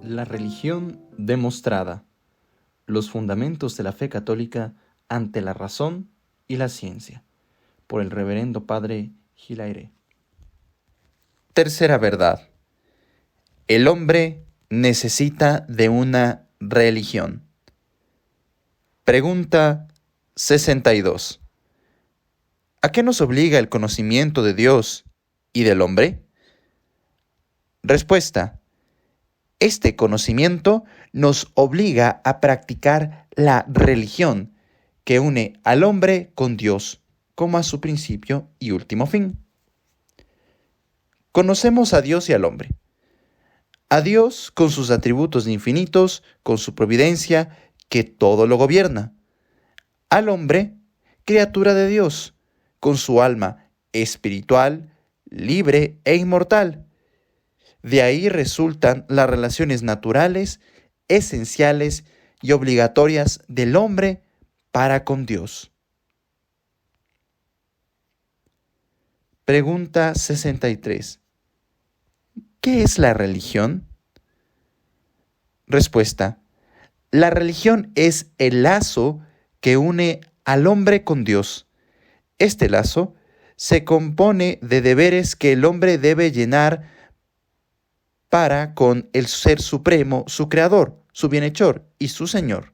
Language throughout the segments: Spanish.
La religión demostrada. Los fundamentos de la fe católica ante la razón y la ciencia. Por el Reverendo Padre Hilaire. Tercera verdad. El hombre necesita de una religión. Pregunta 62. ¿A qué nos obliga el conocimiento de Dios y del hombre? Respuesta. Este conocimiento nos obliga a practicar la religión que une al hombre con Dios como a su principio y último fin. Conocemos a Dios y al hombre. A Dios con sus atributos infinitos, con su providencia que todo lo gobierna. Al hombre, criatura de Dios, con su alma espiritual, libre e inmortal. De ahí resultan las relaciones naturales, esenciales y obligatorias del hombre para con Dios. Pregunta 63. ¿Qué es la religión? Respuesta. La religión es el lazo que une al hombre con Dios. Este lazo se compone de deberes que el hombre debe llenar para con el Ser Supremo, su Creador, su Bienhechor y su Señor.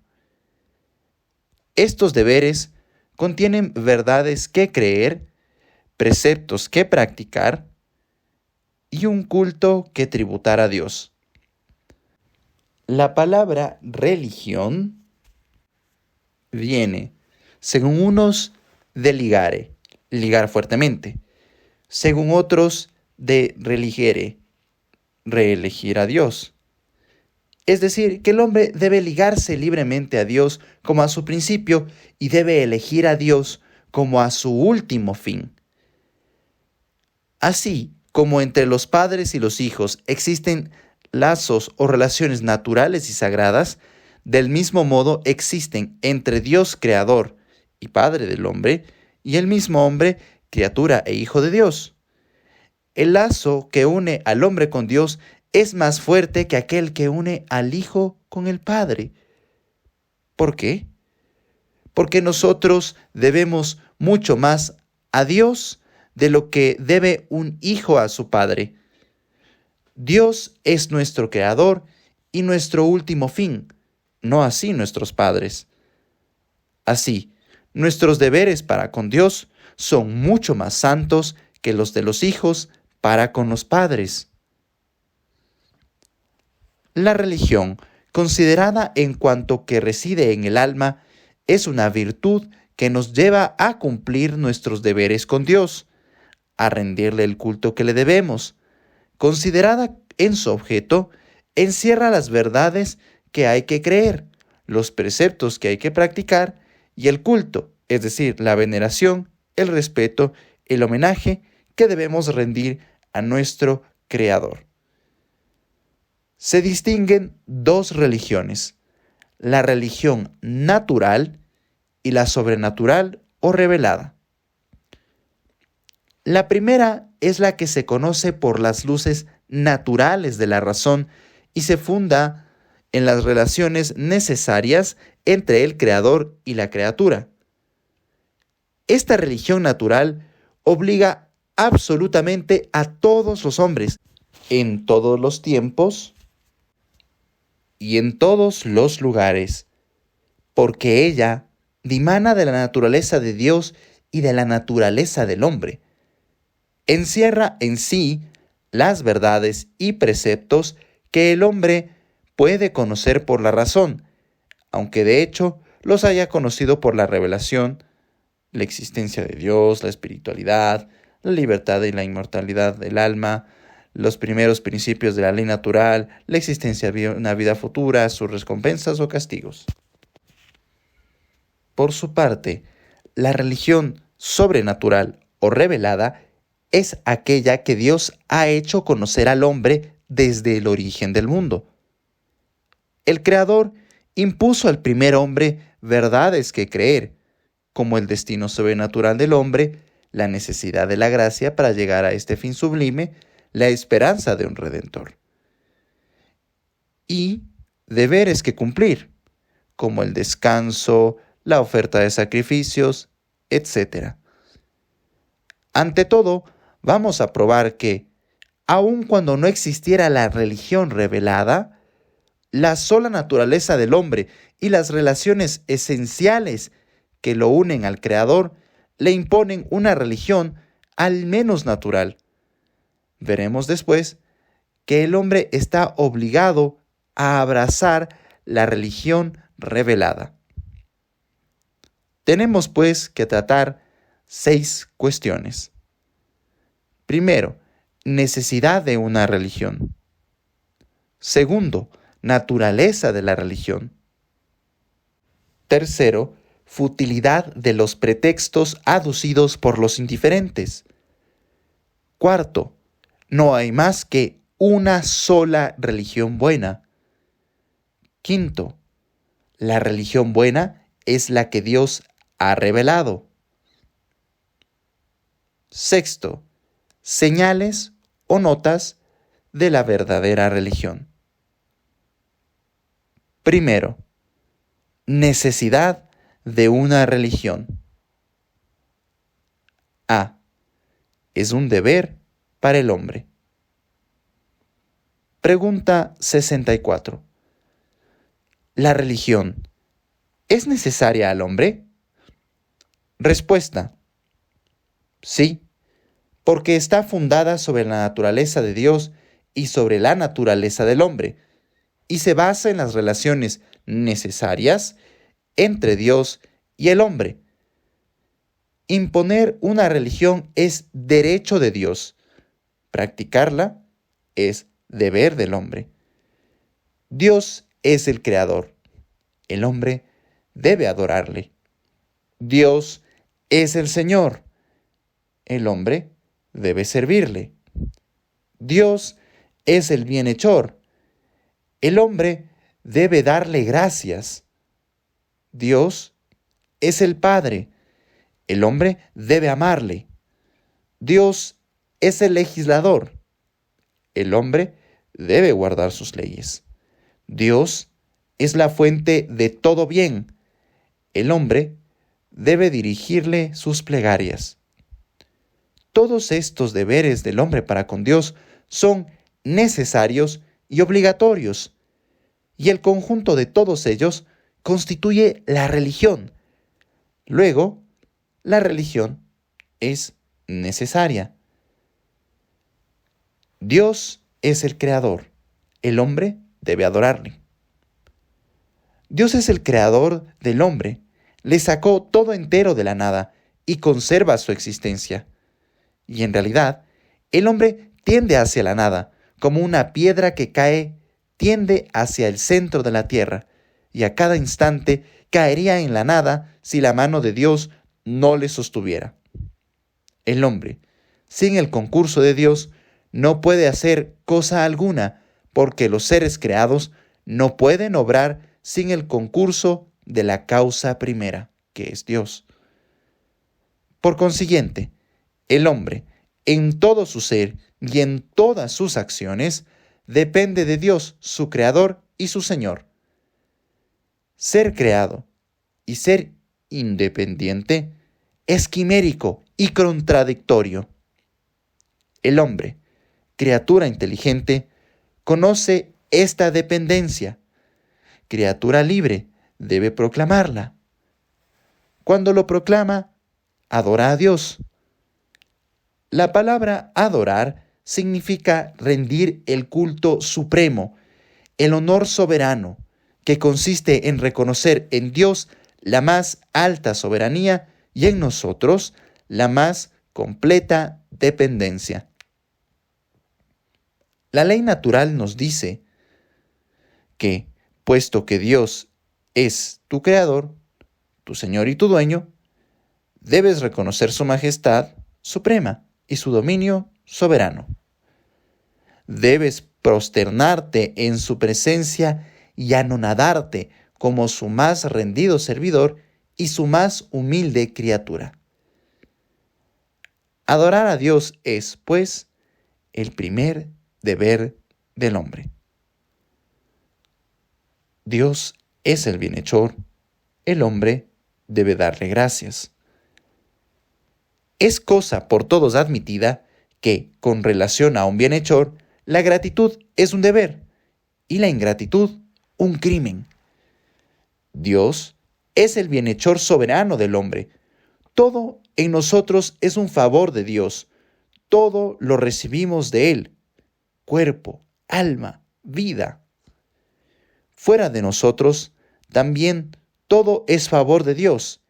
Estos deberes contienen verdades que creer, preceptos que practicar y un culto que tributar a Dios. La palabra religión viene, según unos, de ligare, ligar fuertemente, según otros, de religere, reelegir a Dios. Es decir, que el hombre debe ligarse libremente a Dios como a su principio y debe elegir a Dios como a su último fin. Así como entre los padres y los hijos existen lazos o relaciones naturales y sagradas, del mismo modo existen entre Dios Creador y Padre del hombre y el mismo hombre, criatura e hijo de Dios. El lazo que une al hombre con Dios es más fuerte que aquel que une al Hijo con el Padre. ¿Por qué? Porque nosotros debemos mucho más a Dios de lo que debe un hijo a su padre. Dios es nuestro creador y nuestro último fin, no así nuestros padres. Así, nuestros deberes para con Dios son mucho más santos que los de los hijos para con los padres. La religión, considerada en cuanto que reside en el alma, es una virtud que nos lleva a cumplir nuestros deberes con Dios, a rendirle el culto que le debemos. Considerada en su objeto, encierra las verdades que hay que creer, los preceptos que hay que practicar y el culto, es decir, la veneración, el respeto, el homenaje que debemos rendir a nuestro Creador. Se distinguen dos religiones, la religión natural y la sobrenatural o revelada. La primera es la que se conoce por las luces naturales de la razón y se funda en las relaciones necesarias entre el Creador y la criatura. Esta religión natural obliga absolutamente a todos los hombres, en todos los tiempos y en todos los lugares, porque ella dimana de la naturaleza de Dios y de la naturaleza del hombre. Encierra en sí las verdades y preceptos que el hombre puede conocer por la razón, aunque de hecho los haya conocido por la revelación, la existencia de Dios, la espiritualidad, la libertad y la inmortalidad del alma, los primeros principios de la ley natural, la existencia de una vida futura, sus recompensas o castigos. Por su parte, la religión sobrenatural o revelada es aquella que Dios ha hecho conocer al hombre desde el origen del mundo. El Creador impuso al primer hombre verdades que creer, como el destino sobrenatural del hombre, la necesidad de la gracia para llegar a este fin sublime, la esperanza de un Redentor. Y deberes que cumplir, como el descanso, la oferta de sacrificios, etc. Ante todo, vamos a probar que, aun cuando no existiera la religión revelada, la sola naturaleza del hombre y las relaciones esenciales que lo unen al Creador le imponen una religión al menos natural. Veremos después que el hombre está obligado a abrazar la religión revelada. Tenemos pues que tratar 6 cuestiones. Primero, necesidad de una religión. Segundo, naturaleza de la religión. Tercero, futilidad de los pretextos aducidos por los indiferentes. Cuarto, no hay más que una sola religión buena. Quinto, la religión buena es la que Dios ha revelado. Sexto, señales o notas de la verdadera religión. Primero, necesidad de una religión. A. Es un deber para el hombre. Pregunta 64. ¿La religión es necesaria al hombre? Respuesta. Sí, porque está fundada sobre la naturaleza de Dios y sobre la naturaleza del hombre, y se basa en las relaciones necesarias entre Dios y el hombre. Imponer una religión es derecho de Dios. Practicarla es deber del hombre. Dios es el Creador. El hombre debe adorarle. Dios es el Señor. El hombre debe servirle. Dios es el bienhechor. El hombre debe darle gracias. Dios es el Padre. El hombre debe amarle. Dios es el legislador. El hombre debe guardar sus leyes. Dios es la fuente de todo bien. El hombre debe dirigirle sus plegarias. Todos estos deberes del hombre para con Dios son necesarios y obligatorios, y el conjunto de todos ellos constituye la religión. Luego, la religión es necesaria. Dios es el Creador. El hombre debe adorarle. Dios es el Creador del hombre. Le sacó todo entero de la nada y conserva su existencia. Y en realidad, el hombre tiende hacia la nada, como una piedra que cae, tiende hacia el centro de la tierra, y a cada instante caería en la nada si la mano de Dios no le sostuviera. El hombre, sin el concurso de Dios, no puede hacer cosa alguna, porque los seres creados no pueden obrar sin el concurso de la causa primera, que es Dios. Por consiguiente, el hombre, en todo su ser y en todas sus acciones, depende de Dios, su Creador y su Señor. Ser creado y ser independiente es quimérico y contradictorio. El hombre, criatura inteligente, conoce esta dependencia. Criatura libre, debe proclamarla. Cuando lo proclama, adora a Dios. La palabra adorar significa rendir el culto supremo, el honor soberano, que consiste en reconocer en Dios la más alta soberanía y en nosotros la más completa dependencia. La ley natural nos dice que, puesto que Dios es tu Creador, tu Señor y tu Dueño, debes reconocer su majestad suprema y su dominio soberano. Debes prosternarte en su presencia y anonadarte como su más rendido servidor y su más humilde criatura. Adorar a Dios es, pues, el primer deber del hombre. Dios es el bienhechor, el hombre debe darle gracias. Es cosa por todos admitida que, con relación a un bienhechor, la gratitud es un deber y la ingratitud un crimen. Dios es el bienhechor soberano del hombre. Todo en nosotros es un favor de Dios. Todo lo recibimos de Él. Cuerpo, alma, vida. Fuera de nosotros, también todo es favor de Dios.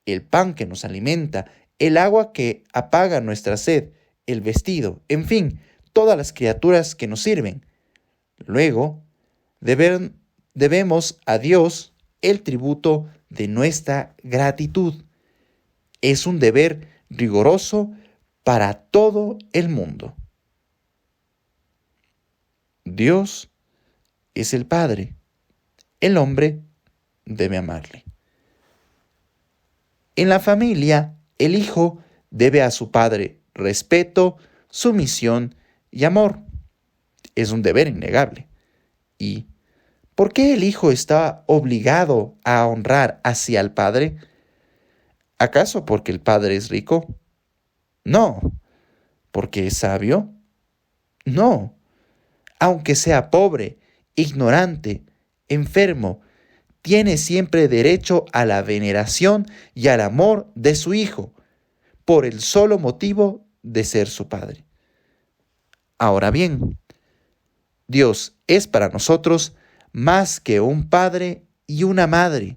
El pan que nos alimenta, el agua que apaga nuestra sed, el vestido, en fin, todas las criaturas que nos sirven. Luego, debemos a Dios el tributo de nuestra gratitud. Es un deber riguroso para todo el mundo. Dios es el Padre. El hombre debe amarle. En la familia, el hijo debe a su padre respeto, sumisión y amor. Es un deber innegable. ¿Y por qué el hijo está obligado a honrar así al padre? ¿Acaso porque el padre es rico? No. ¿Porque es sabio? No. Aunque sea pobre, ignorante, enfermo, tiene siempre derecho a la veneración y al amor de su hijo, por el solo motivo de ser su padre. Ahora bien, Dios es para nosotros más que un padre y una madre.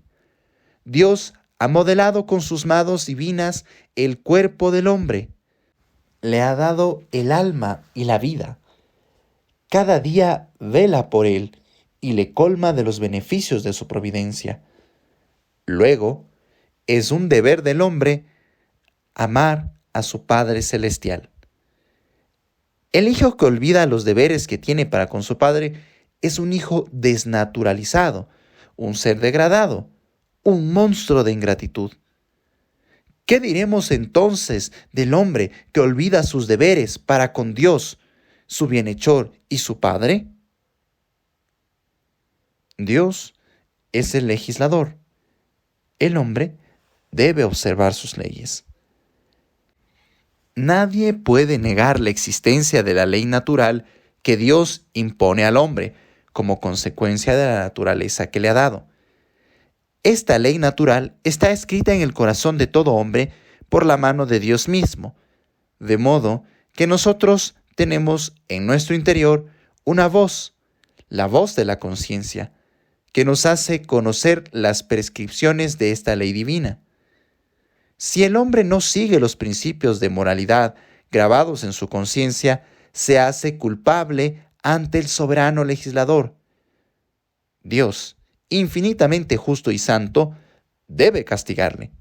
Dios ha modelado con sus manos divinas el cuerpo del hombre. Le ha dado el alma y la vida. Cada día vela por él y le colma de los beneficios de su providencia. Luego, es un deber del hombre amar a su Padre Celestial. El hijo que olvida los deberes que tiene para con su padre es un hijo desnaturalizado, un ser degradado, un monstruo de ingratitud. ¿Qué diremos entonces del hombre que olvida sus deberes para con Dios, su bienhechor y su Padre? Dios es el legislador. El hombre debe observar sus leyes. Nadie puede negar la existencia de la ley natural que Dios impone al hombre como consecuencia de la naturaleza que le ha dado. Esta ley natural está escrita en el corazón de todo hombre por la mano de Dios mismo, de modo que nosotros tenemos en nuestro interior una voz, la voz de la conciencia, que nos hace conocer las prescripciones de esta ley divina. Si el hombre no sigue los principios de moralidad grabados en su conciencia, se hace culpable ante el soberano legislador. Dios, infinitamente justo y santo, debe castigarle.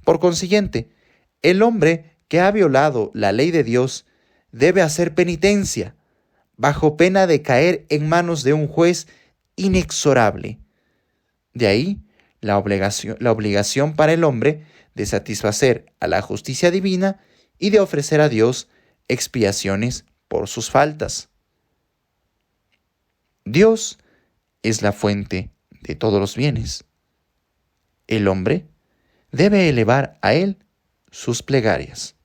Por consiguiente, el hombre que ha violado la ley de Dios debe hacer penitencia, bajo pena de caer en manos de un juez inexorable. De ahí la obligación para el hombre de satisfacer a la justicia divina y de ofrecer a Dios expiaciones por sus faltas. Dios es la fuente de todos los bienes. El hombre debe elevar a Él sus plegarias.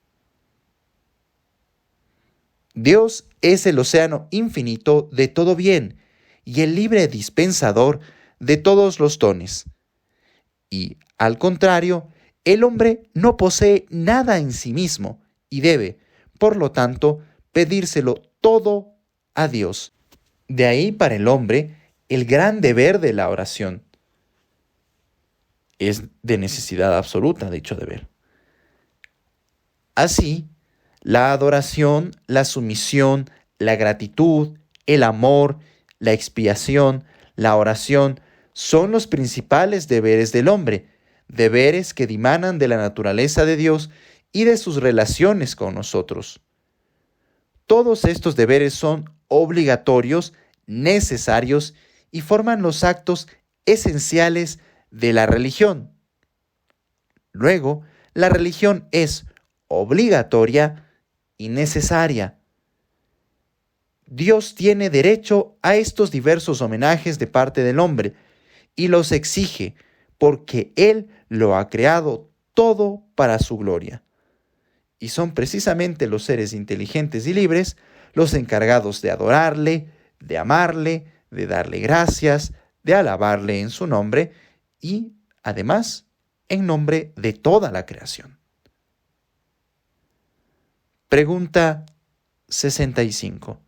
Dios es el océano infinito de todo bien y el libre dispensador de todos los dones. Y, al contrario, el hombre no posee nada en sí mismo y debe, por lo tanto, pedírselo todo a Dios. De ahí para el hombre el gran deber de la oración. Es de necesidad absoluta dicho deber. Así, la adoración, la sumisión, la gratitud, el amor, la expiación, la oración son los principales deberes del hombre, deberes que dimanan de la naturaleza de Dios y de sus relaciones con nosotros. Todos estos deberes son obligatorios, necesarios y forman los actos esenciales de la religión. Luego, la religión es obligatoria y necesaria. Dios tiene derecho a estos diversos homenajes de parte del hombre y los exige porque Él lo ha creado todo para su gloria. Y son precisamente los seres inteligentes y libres los encargados de adorarle, de amarle, de darle gracias, de alabarle en su nombre y, además, en nombre de toda la creación. Pregunta 65.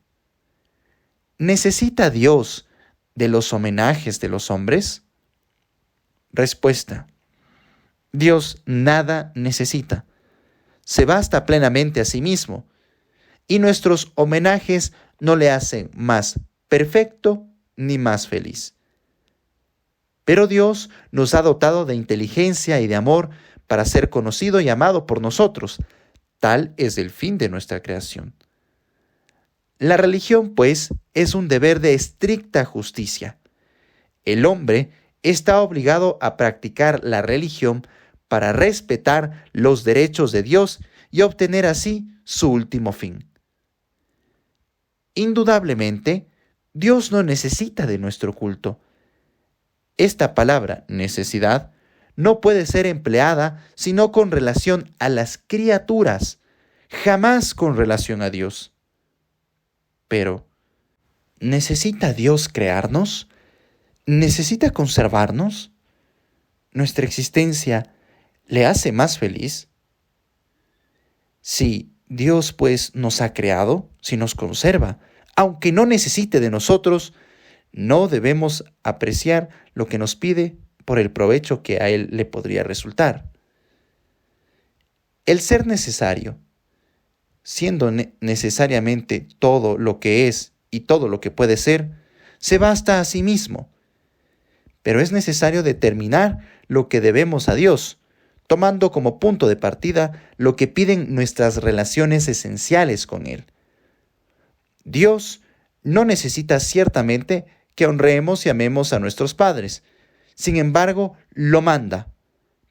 ¿Necesita Dios de los homenajes de los hombres? Respuesta. Dios nada necesita. Se basta plenamente a sí mismo, y nuestros homenajes no le hacen más perfecto ni más feliz. Pero Dios nos ha dotado de inteligencia y de amor para ser conocido y amado por nosotros. Tal es el fin de nuestra creación. La religión, pues, es un deber de estricta justicia. El hombre está obligado a practicar la religión para respetar los derechos de Dios y obtener así su último fin. Indudablemente, Dios no necesita de nuestro culto. Esta palabra, necesidad, no puede ser empleada sino con relación a las criaturas, jamás con relación a Dios. Pero, ¿necesita Dios crearnos? ¿Necesita conservarnos? ¿Nuestra existencia le hace más feliz? Si Dios pues nos ha creado, si nos conserva, aunque no necesite de nosotros, no debemos apreciar lo que nos pide por el provecho que a Él le podría resultar. El ser necesario, siendo necesariamente todo lo que es y todo lo que puede ser, se basta a sí mismo. Pero es necesario determinar lo que debemos a Dios, tomando como punto de partida lo que piden nuestras relaciones esenciales con Él. Dios no necesita ciertamente que honremos y amemos a nuestros padres. Sin embargo, lo manda,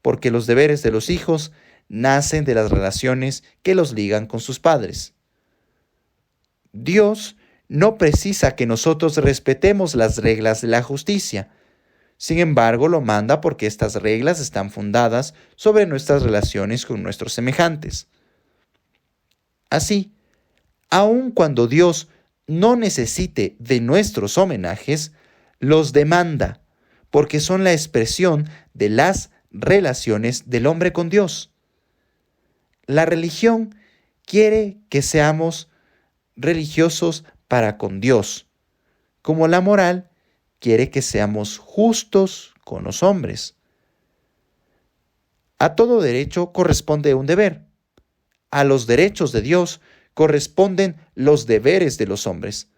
porque los deberes de los hijos nacen de las relaciones que los ligan con sus padres. Dios no precisa que nosotros respetemos las reglas de la justicia. Sin embargo, lo manda porque estas reglas están fundadas sobre nuestras relaciones con nuestros semejantes. Así, aun cuando Dios no necesite de nuestros homenajes, los demanda, porque son la expresión de las relaciones del hombre con Dios. La religión quiere que seamos religiosos para con Dios, como la moral quiere que seamos justos con los hombres. A todo derecho corresponde un deber. A los derechos de Dios corresponden los deberes de los hombres.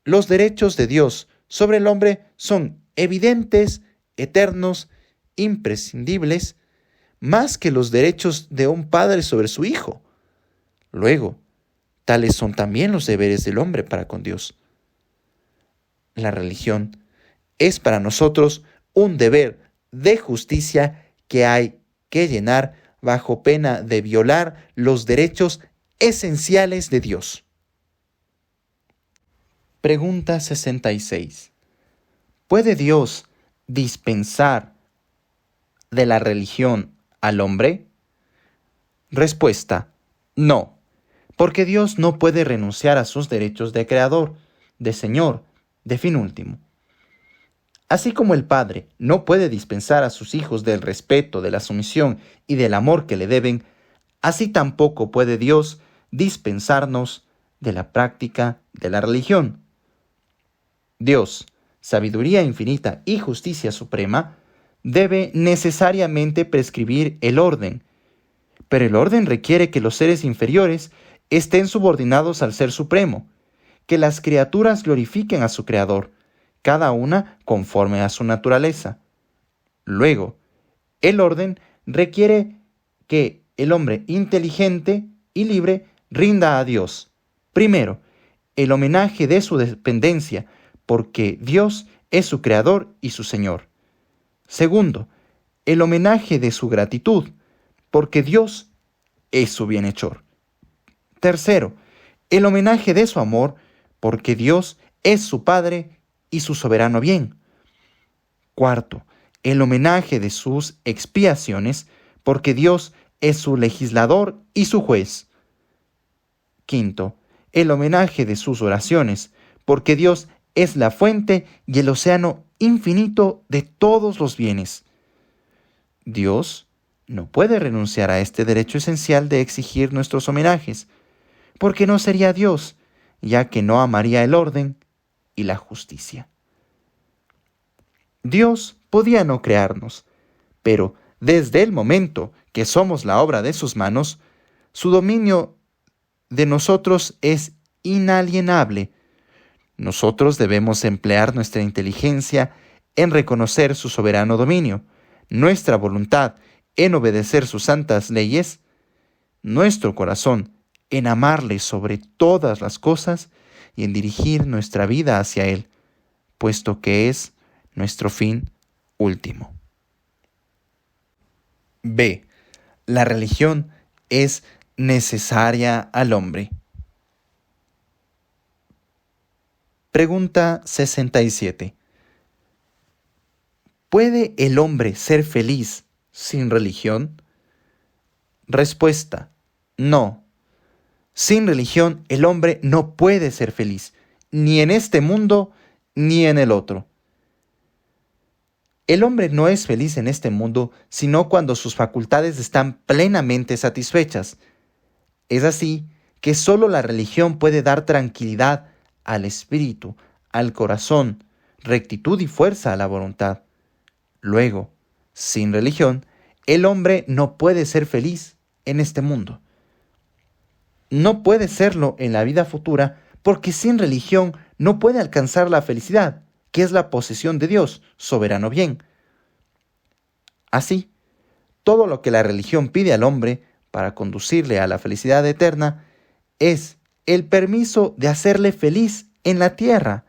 Los derechos de Dios sobre el hombre son evidentes, eternos, imprescindibles, más que los derechos de un padre sobre su hijo. Luego, tales son también los deberes del hombre para con Dios. La religión es para nosotros un deber de justicia que hay que llenar bajo pena de violar los derechos esenciales de Dios. Pregunta 66. ¿Puede Dios dispensar de la religión al hombre? Respuesta: no, porque Dios no puede renunciar a sus derechos de creador, de Señor, de fin último. Así como el Padre no puede dispensar a sus hijos del respeto, de la sumisión y del amor que le deben, así tampoco puede Dios dispensarnos de la práctica de la religión. Dios, sabiduría infinita y justicia suprema, debe necesariamente prescribir el orden, pero el orden requiere que los seres inferiores estén subordinados al Ser Supremo, que las criaturas glorifiquen a su Creador, cada una conforme a su naturaleza. Luego, el orden requiere que el hombre inteligente y libre rinda a Dios, primero, el homenaje de su dependencia, porque Dios es su Creador y su Señor. Segundo, el homenaje de su gratitud, porque Dios es su bienhechor. Tercero, el homenaje de su amor, porque Dios es su Padre y su soberano bien. Cuarto, el homenaje de sus expiaciones, porque Dios es su legislador y su juez. Quinto, el homenaje de sus oraciones, porque Dios es la fuente y el océano infinito de todos los bienes. Dios no puede renunciar a este derecho esencial de exigir nuestros homenajes, porque no sería Dios, ya que no amaría el orden y la justicia. Dios podía no crearnos, pero desde el momento que somos la obra de sus manos, su dominio de nosotros es inalienable. Nosotros debemos emplear nuestra inteligencia en reconocer su soberano dominio, nuestra voluntad en obedecer sus santas leyes, nuestro corazón en amarle sobre todas las cosas y en dirigir nuestra vida hacia Él, puesto que es nuestro fin último. B. La religión es necesaria al hombre. Pregunta 67. ¿Puede el hombre ser feliz sin religión? Respuesta: no. Sin religión el hombre no puede ser feliz, ni en este mundo ni en el otro. El hombre no es feliz en este mundo sino cuando sus facultades están plenamente satisfechas. Es así que solo la religión puede dar tranquilidad al espíritu, al corazón, rectitud y fuerza a la voluntad. Luego, sin religión, el hombre no puede ser feliz en este mundo. No puede serlo en la vida futura porque sin religión no puede alcanzar la felicidad, que es la posesión de Dios, soberano bien. Así, todo lo que la religión pide al hombre para conducirle a la felicidad eterna es el permiso de hacerle feliz en la tierra.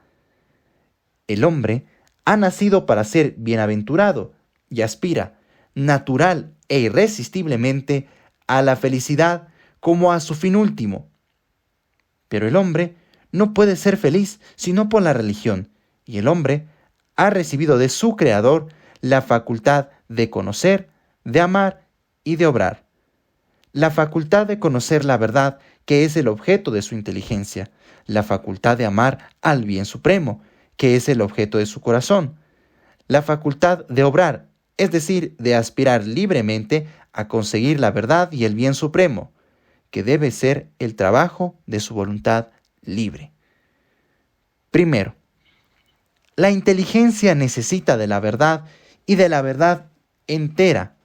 El hombre ha nacido para ser bienaventurado y aspira, natural e irresistiblemente, a la felicidad como a su fin último. Pero el hombre no puede ser feliz sino por la religión, y el hombre ha recibido de su Creador la facultad de conocer, de amar y de obrar. La facultad de conocer la verdad, que es el objeto de su inteligencia, la facultad de amar al bien supremo, que es el objeto de su corazón, la facultad de obrar, es decir, de aspirar libremente a conseguir la verdad y el bien supremo, que debe ser el trabajo de su voluntad libre. Primero, la inteligencia necesita de la verdad y de la verdad entera.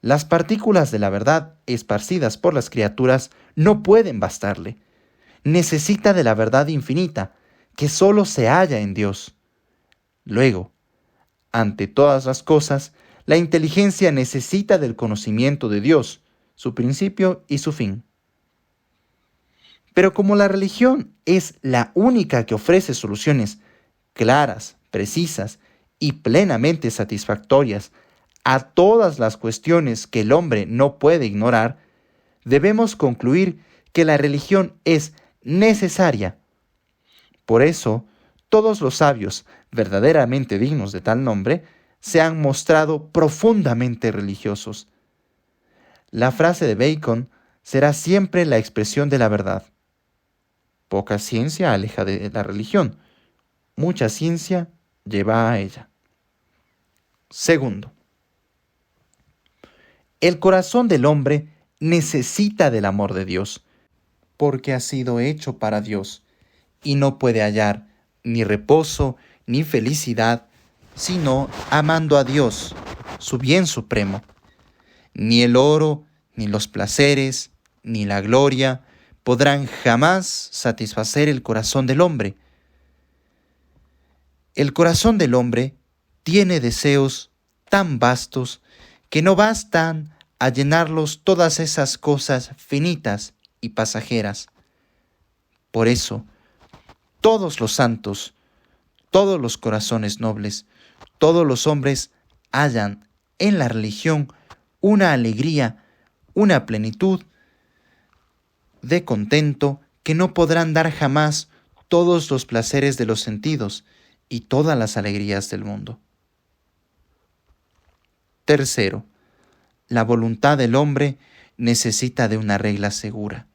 Las partículas de la verdad esparcidas por las criaturas no pueden bastarle. Necesita de la verdad infinita, que solo se halla en Dios. Luego, ante todas las cosas, la inteligencia necesita del conocimiento de Dios, su principio y su fin. Pero como la religión es la única que ofrece soluciones claras, precisas y plenamente satisfactorias a todas las cuestiones que el hombre no puede ignorar, debemos concluir que la religión es necesaria. Por eso, todos los sabios verdaderamente dignos de tal nombre se han mostrado profundamente religiosos. La frase de Bacon será siempre la expresión de la verdad. Poca ciencia aleja de la religión, mucha ciencia lleva a ella. Segundo, el corazón del hombre necesita del amor de Dios, porque ha sido hecho para Dios, y no puede hallar ni reposo ni felicidad, sino amando a Dios, su bien supremo. Ni el oro, ni los placeres, ni la gloria podrán jamás satisfacer el corazón del hombre. El corazón del hombre tiene deseos tan vastos que no bastan a llenarlos todas esas cosas finitas y pasajeras. Por eso, todos los santos, todos los corazones nobles, todos los hombres hallan en la religión una alegría, una plenitud de contento que no podrán dar jamás todos los placeres de los sentidos y todas las alegrías del mundo. Tercero, la voluntad del hombre necesita de una regla segura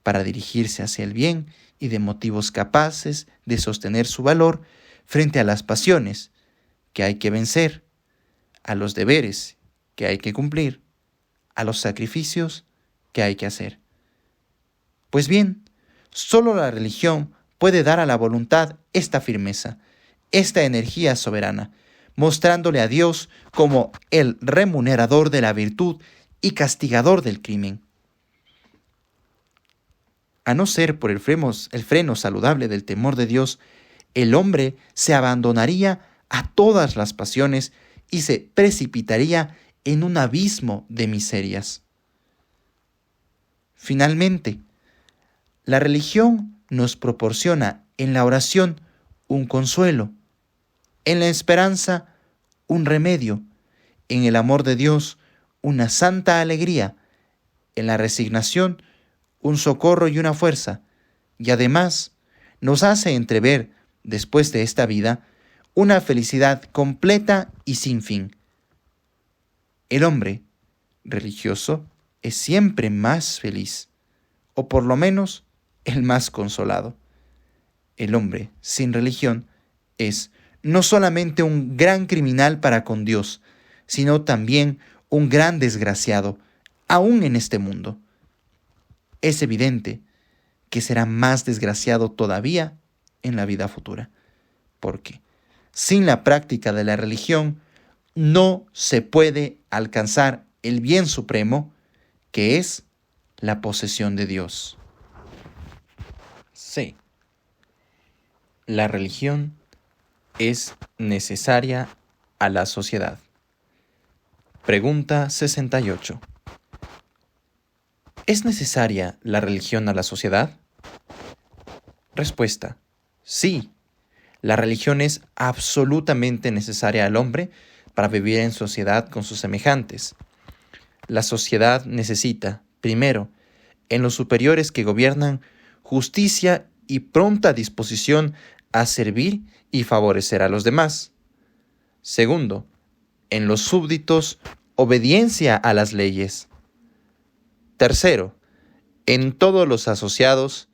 para dirigirse hacia el bien y de motivos capaces de sostener su valor frente a las pasiones que hay que vencer, a los deberes que hay que cumplir, a los sacrificios que hay que hacer. Pues bien, solo la religión puede dar a la voluntad esta firmeza, esta energía soberana, mostrándole a Dios como el remunerador de la virtud y castigador del crimen. A no ser por el freno saludable del temor de Dios, el hombre se abandonaría a todas las pasiones y se precipitaría en un abismo de miserias. Finalmente, la religión nos proporciona en la oración un consuelo, en la esperanza un remedio, en el amor de Dios una santa alegría, en la resignación un socorro y una fuerza, y además nos hace entrever, después de esta vida, una felicidad completa y sin fin. El hombre religioso es siempre más feliz, o por lo menos el más consolado. El hombre sin religión es no solamente un gran criminal para con Dios, sino también un gran desgraciado, aún en este mundo. Es evidente que será más desgraciado todavía en la vida futura, porque sin la práctica de la religión no se puede alcanzar el bien supremo, que es la posesión de Dios. C. La religión es necesaria a la sociedad. Pregunta 68. ¿Es necesaria la religión a la sociedad? Respuesta: sí. La religión es absolutamente necesaria al hombre para vivir en sociedad con sus semejantes. La sociedad necesita, primero, en los superiores que gobiernan, justicia y pronta disposición a servir y favorecer a los demás. Segundo, en los súbditos, obediencia a las leyes. Tercero, en todos los asociados,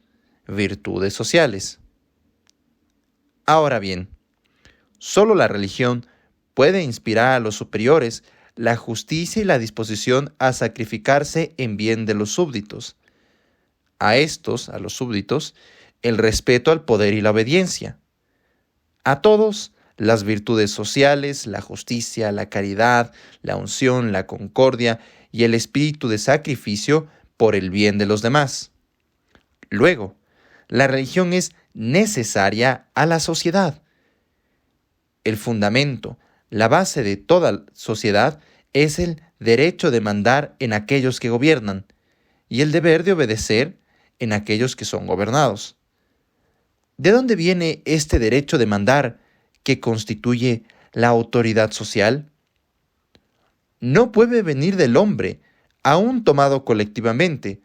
virtudes sociales. Ahora bien, solo la religión puede inspirar a los superiores la justicia y la disposición a sacrificarse en bien de los súbditos. A los súbditos, el respeto al poder y la obediencia. A todos, las virtudes sociales, la justicia, la caridad, la unción, la concordia y el espíritu de sacrificio por el bien de los demás. Luego, la religión es necesaria a la sociedad. El fundamento, la base de toda sociedad es el derecho de mandar en aquellos que gobiernan y el deber de obedecer en aquellos que son gobernados. ¿De dónde viene este derecho de mandar que constituye la autoridad social? No puede venir del hombre, aún tomado colectivamente,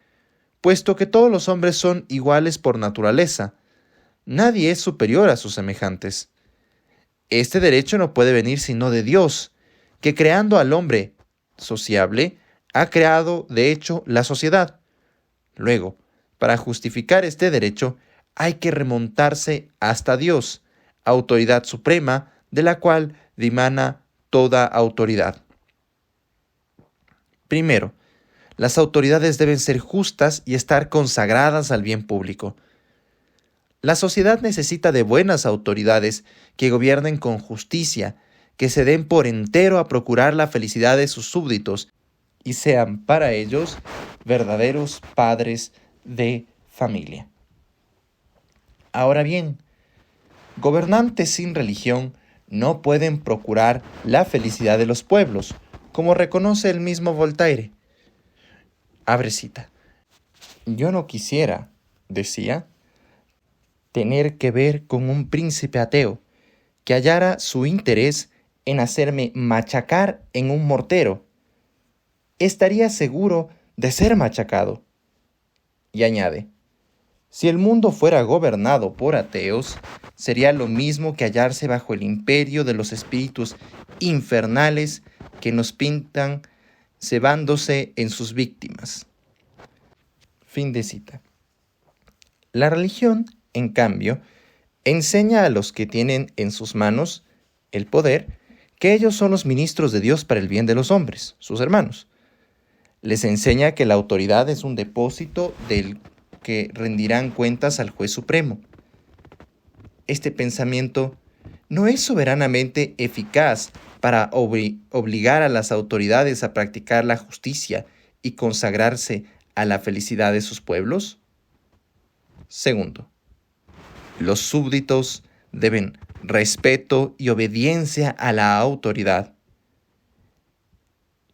puesto que todos los hombres son iguales por naturaleza. Nadie es superior a sus semejantes. Este derecho no puede venir sino de Dios, que creando al hombre sociable, ha creado, de hecho, la sociedad. Luego, para justificar este derecho, hay que remontarse hasta Dios, autoridad suprema, de la cual dimana toda autoridad. Primero, las autoridades deben ser justas y estar consagradas al bien público. La sociedad necesita de buenas autoridades que gobiernen con justicia, que se den por entero a procurar la felicidad de sus súbditos y sean para ellos verdaderos padres de familia. Ahora bien, gobernantes sin religión no pueden procurar la felicidad de los pueblos, como reconoce el mismo Voltaire. Abre cita. Yo no quisiera, decía, tener que ver con un príncipe ateo que hallara su interés en hacerme machacar en un mortero, estaría seguro de ser machacado. Y añade, si el mundo fuera gobernado por ateos, sería lo mismo que hallarse bajo el imperio de los espíritus infernales que nos pintan cebándose en sus víctimas. Fin de cita. La religión, en cambio, enseña a los que tienen en sus manos el poder que ellos son los ministros de Dios para el bien de los hombres, sus hermanos. Les enseña que la autoridad es un depósito del que rendirán cuentas al juez supremo. Este pensamiento no es soberanamente eficaz para obligar a las autoridades a practicar la justicia y consagrarse a la felicidad de sus pueblos. Segundo, los súbditos deben respeto y obediencia a la autoridad.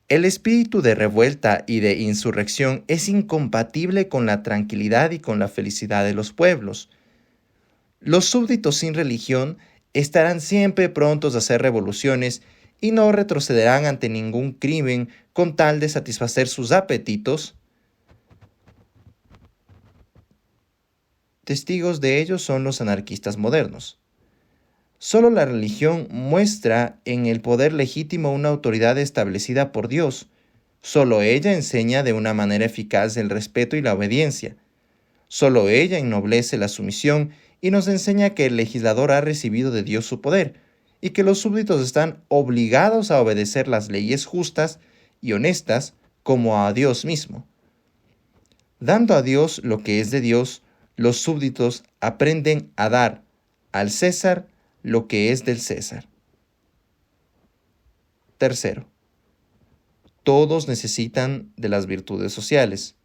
El espíritu de revuelta y de insurrección es incompatible con la tranquilidad y con la felicidad de los pueblos. Los súbditos sin religión estarán siempre prontos a hacer revoluciones y no retrocederán ante ningún crimen con tal de satisfacer sus apetitos. Testigos de ello son los anarquistas modernos. Solo la religión muestra en el poder legítimo una autoridad establecida por Dios. Solo ella enseña de una manera eficaz el respeto y la obediencia. Solo ella ennoblece la sumisión y nos enseña que el legislador ha recibido de Dios su poder y que los súbditos están obligados a obedecer las leyes justas y honestas como a Dios mismo. Dando a Dios lo que es de Dios, los súbditos aprenden a dar al César lo que es del César. Tercero, todos necesitan de las virtudes sociales.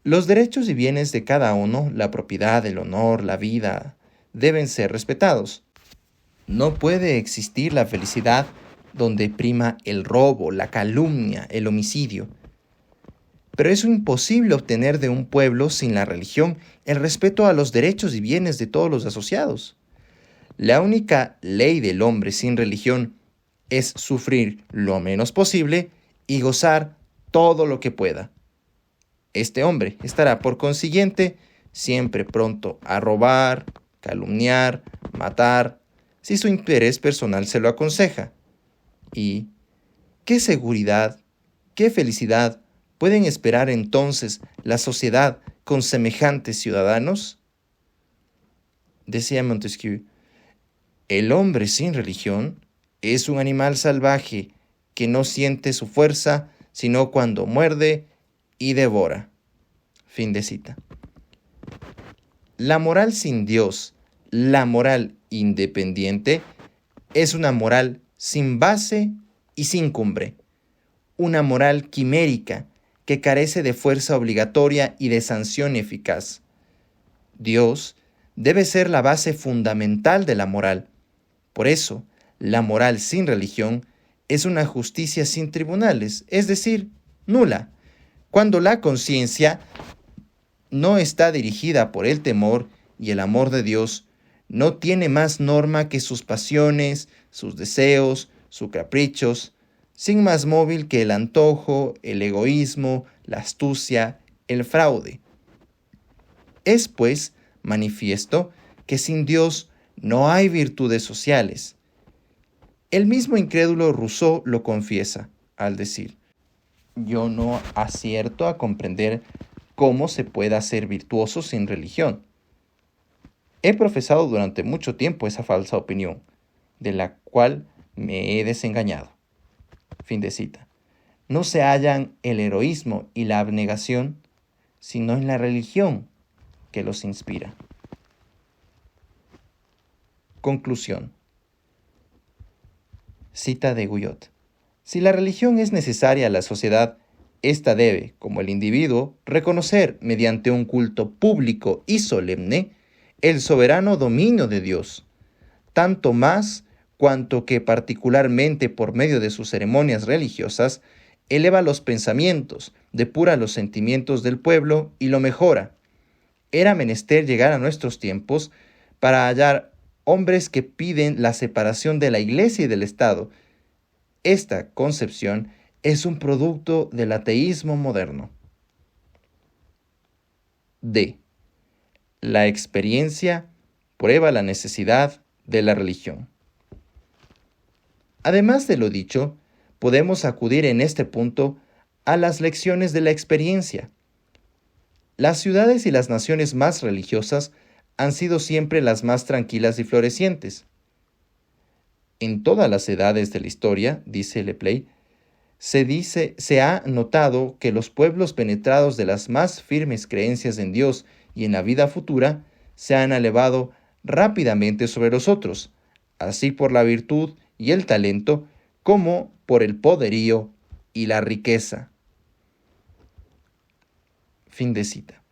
Los derechos y bienes de cada uno, la propiedad, el honor, la vida, deben ser respetados. No puede existir la felicidad donde prima el robo, la calumnia, el homicidio. Pero es imposible obtener de un pueblo sin la religión el respeto a los derechos y bienes de todos los asociados. La única ley del hombre sin religión es sufrir lo menos posible y gozar todo lo que pueda. Este hombre estará, por consiguiente, siempre pronto a robar, calumniar, matar, si su interés personal se lo aconseja. ¿Y qué seguridad, qué felicidad pueden esperar entonces la sociedad con semejantes ciudadanos? Decía Montesquieu, el hombre sin religión es un animal salvaje que no siente su fuerza sino cuando muerde y devora. Fin de cita. La moral sin Dios, la moral independiente, es una moral sin base y sin cumbre. Una moral quimérica que carece de fuerza obligatoria y de sanción eficaz. Dios debe ser la base fundamental de la moral. Por eso, la moral sin religión es una justicia sin tribunales, es decir, nula, cuando la conciencia no está dirigida por el temor y el amor de Dios, no tiene más norma que sus pasiones, sus deseos, sus caprichos, sin más móvil que el antojo, el egoísmo, la astucia, el fraude. Es, pues, manifiesto que sin Dios no hay virtudes sociales. El mismo incrédulo Rousseau lo confiesa, al decir, yo no acierto a comprender cómo se pueda ser virtuoso sin religión. He profesado durante mucho tiempo esa falsa opinión, de la cual me he desengañado. Fin de cita. No se hallan el heroísmo y la abnegación, sino en la religión que los inspira. Conclusión. Cita de Guyot. Si la religión es necesaria a la sociedad, ésta debe, como el individuo, reconocer mediante un culto público y solemne el soberano dominio de Dios, tanto más cuanto que particularmente por medio de sus ceremonias religiosas eleva los pensamientos, depura los sentimientos del pueblo y lo mejora. Era menester llegar a nuestros tiempos para hallar hombres que piden la separación de la Iglesia y del Estado. Esta concepción es un producto del ateísmo moderno. D. La experiencia prueba la necesidad de la religión. Además de lo dicho, podemos acudir en este punto a las lecciones de la experiencia. Las ciudades y las naciones más religiosas han sido siempre las más tranquilas y florecientes. En todas las edades de la historia, dice Lepley, se ha notado que los pueblos penetrados de las más firmes creencias en Dios y en la vida futura se han elevado rápidamente sobre los otros, así por la virtud y el talento, como por el poderío y la riqueza. Fin de cita.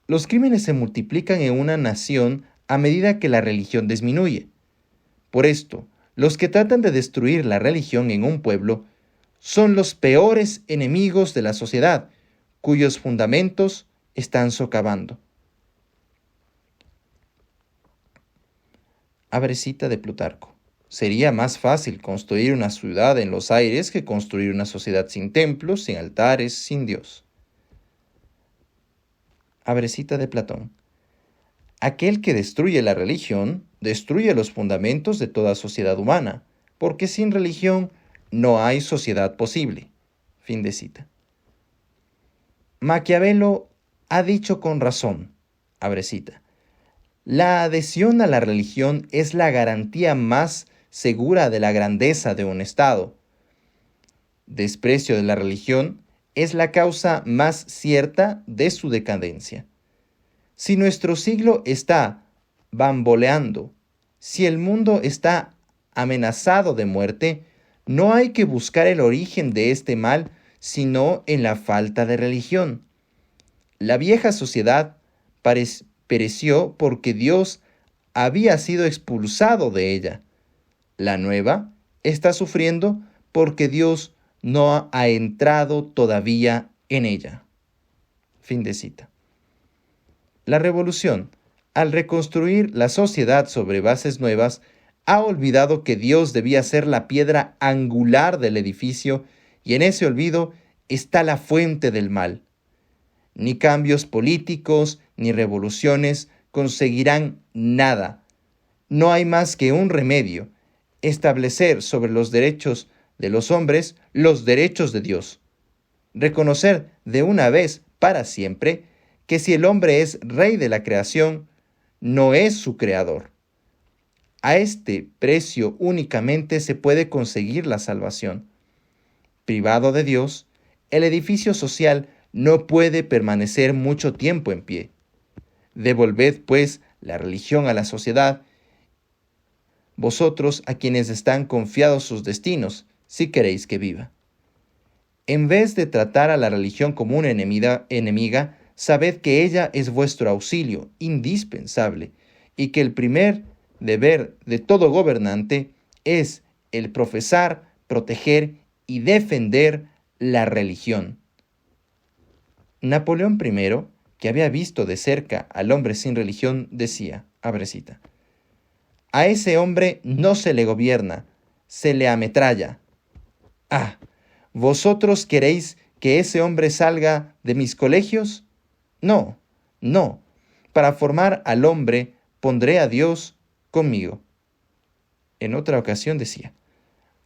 Los crímenes se multiplican en una nación a medida que la religión disminuye. Por esto, los que tratan de destruir la religión en un pueblo son los peores enemigos de la sociedad, cuyos fundamentos están socavando. Abre cita de Plutarco. Sería más fácil construir una ciudad en los aires que construir una sociedad sin templos, sin altares, sin Dios. Abre cita de Platón. Aquel que destruye la religión, destruye los fundamentos de toda sociedad humana, porque sin religión no hay sociedad posible. Fin de cita. Maquiavelo ha dicho con razón, abre cita, la adhesión a la religión es la garantía más segura de la grandeza de un Estado. Desprecio de la religión es la causa más cierta de su decadencia. Si nuestro siglo está bamboleando, si el mundo está amenazado de muerte, no hay que buscar el origen de este mal, sino en la falta de religión. La vieja sociedad pereció porque Dios había sido expulsado de ella. La nueva está sufriendo porque Dios no ha entrado todavía en ella. Fin de cita. La revolución, al reconstruir la sociedad sobre bases nuevas, ha olvidado que Dios debía ser la piedra angular del edificio, y en ese olvido está la fuente del mal. Ni cambios políticos ni revoluciones conseguirán nada. No hay más que un remedio: establecer sobre los derechos de los hombres los derechos de Dios. Reconocer de una vez para siempre que si el hombre es rey de la creación, no es su creador. A este precio únicamente se puede conseguir la salvación. Privado de Dios, el edificio social no puede permanecer mucho tiempo en pie. Devolved, pues, la religión a la sociedad, vosotros a quienes están confiados sus destinos, si queréis que viva. En vez de tratar a la religión como una enemiga, sabed que ella es vuestro auxilio indispensable, y que el primer deber de todo gobernante es el profesar, proteger y defender la religión. Napoleón I, que había visto de cerca al hombre sin religión, decía, abre cita, a ese hombre no se le gobierna, se le ametralla. Ah, ¿vosotros queréis que ese hombre salga de mis colegios? No, no. Para formar al hombre pondré a Dios conmigo. En otra ocasión decía,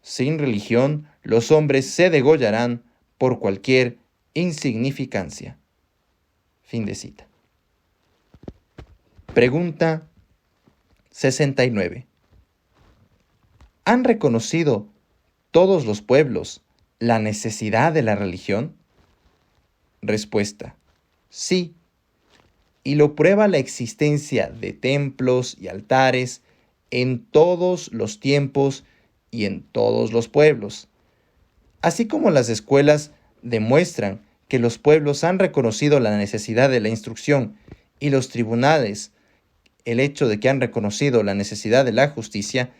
sin religión los hombres se degollarán por cualquier insignificancia. Fin de cita. Pregunta 69. ¿Han reconocido todos los pueblos la necesidad de la religión? Respuesta: sí. Y lo prueba la existencia de templos y altares en todos los tiempos y en todos los pueblos. Así como las escuelas demuestran que los pueblos han reconocido la necesidad de la instrucción y los tribunales el hecho de que han reconocido la necesidad de la justicia,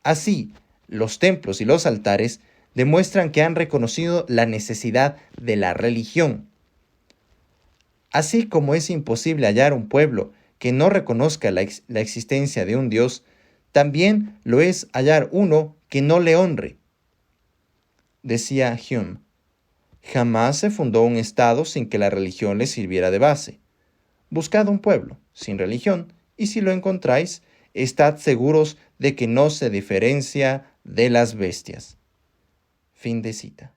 así los templos y los altares demuestran que han reconocido la necesidad de la religión. Así como es imposible hallar un pueblo que no reconozca la existencia de un Dios, también lo es hallar uno que no le honre. Decía Hume, jamás se fundó un Estado sin que la religión le sirviera de base. Buscad un pueblo sin religión, y si lo encontráis, estad seguros de que no se diferencia de las bestias. Fin de cita.